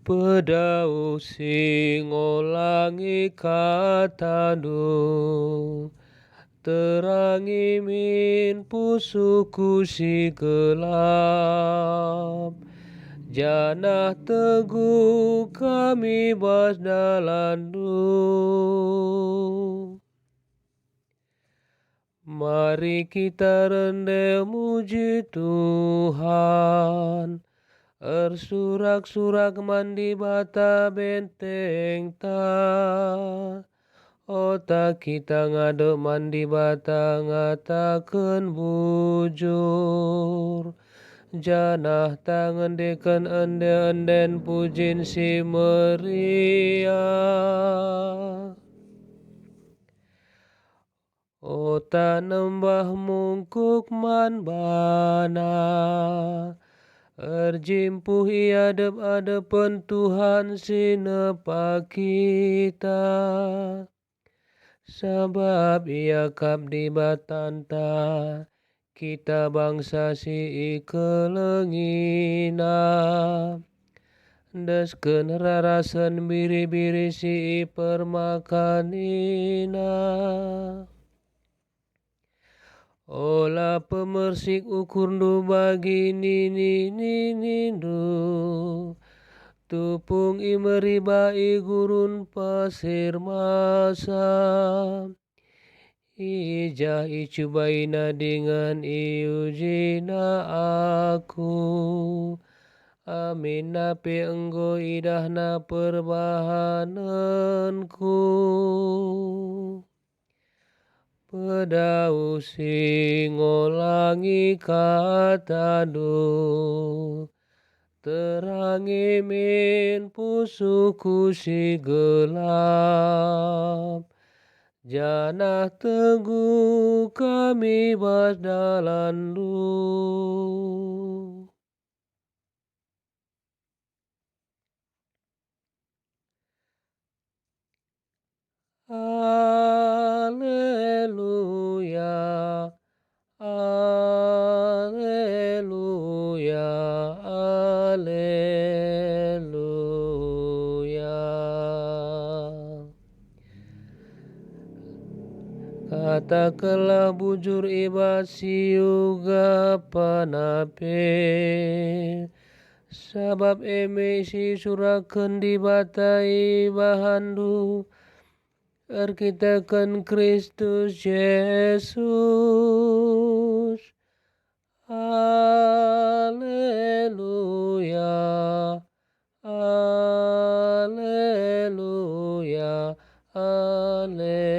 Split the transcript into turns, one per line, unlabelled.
Pedau singolangi katanu, terangi min pusuku si gelap. Janah teguh kami bas dalandu. Mari kita rendeh muji Tuhan. Ersurak-surak mandi bata benteng ta. Otak kita ngaduk mandi bata ngatakan bujur. Janah tangan deken ende-enden pujin si meriah. Ota nembah mungkuk man bana. Erjimpuh adep-adepen Tuhan sinepa kita. Sabab ia kabdi batanta, kita bangsa si ikelengina. Desken rarasen biri-biri si permakanina. Ola pemersik ukurdu bagi nindu. Tupung imeriba gurun pasir masa. Ijah icubaina dengan iujina aku. Amin nape enggo idahna perbahananku. Pedau singolangi katanu, terangi min pusuku si gelap. Janah teguh kami bas dalandu. Haleluya, haleluya, haleluya. Katakanlah bujur iba siuga panape. Sabab eme si suraken di batai bahandu. Erkitakan Kristus Yesus. Haleluya, haleluya, haleluya.